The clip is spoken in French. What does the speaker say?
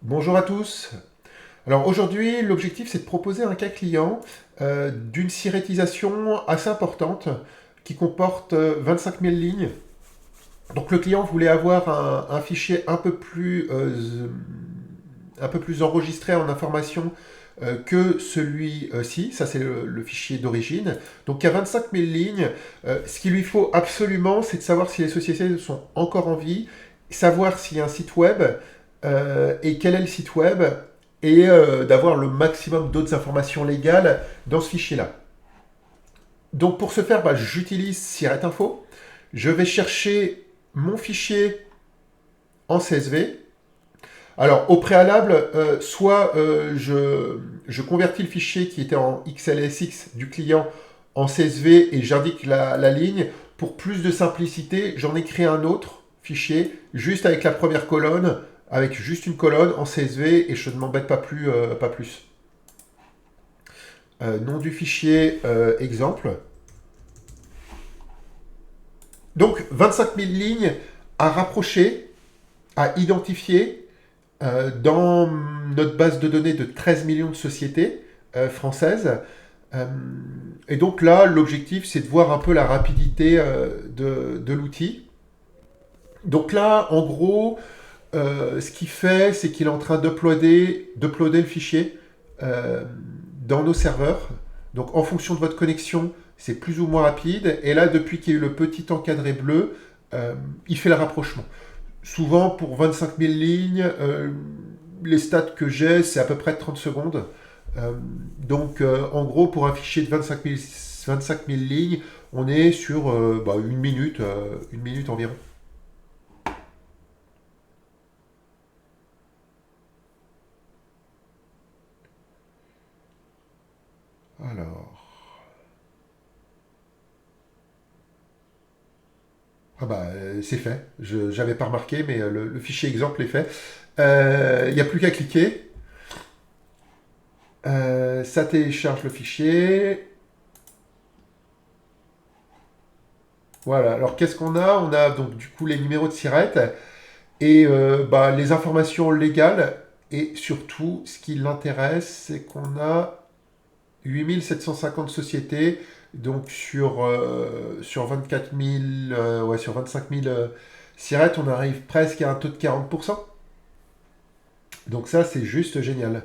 Bonjour à tous. Alors aujourd'hui, l'objectif c'est de proposer un cas client d'une syrétisation assez importante qui comporte 25 000 lignes. Donc le client voulait avoir un fichier un peu plus enregistré en information que celui-ci. Ça c'est le fichier d'origine. Donc il y a 25 000 lignes. Ce qu'il lui faut absolument, c'est de savoir si les sociétés sont encore en vie, savoir s'il y a un site web et quel est le site web et d'avoir le maximum d'autres informations légales dans ce fichier-là. Donc pour ce faire, j'utilise Siret Info. Je vais chercher mon fichier en CSV. Alors au préalable, je convertis le fichier qui était en XLSX du client en CSV et j'indique la ligne. Pour plus de simplicité, j'en ai créé un autre fichier juste avec la première colonne, avec juste une colonne en CSV et je ne m'embête pas plus. Nom du fichier exemple. Donc 25 000 lignes à rapprocher, à identifier dans notre base de données de 13 millions de sociétés françaises. Euh, et donc là, l'objectif, c'est de voir un peu la rapidité de l'outil. Donc là, en gros, ce qu'il fait, c'est qu'il est en train d'uploader le fichier euh, dans nos serveurs. Donc en fonction de votre connexion, c'est plus ou moins rapide. Et là, depuis qu'il y a eu le petit encadré bleu, il fait le rapprochement. Souvent, pour 25 000 lignes, les stats que j'ai, c'est à peu près 30 secondes. En gros, pour un fichier de 25 000 lignes, on est sur une minute environ. Alors, c'est fait. Je n'avais pas remarqué, mais le fichier exemple est fait. Il n'y a plus qu'à cliquer. Ça télécharge le fichier. Voilà. Alors qu'est-ce qu'on a? On a donc du coup les numéros de SIRET et les informations légales. Et surtout, ce qui l'intéresse, c'est qu'on a 8 750 sociétés. Donc sur 24 000, sur 25 000 SIRET, on arrive presque à un taux de 40%. Donc ça, c'est juste génial.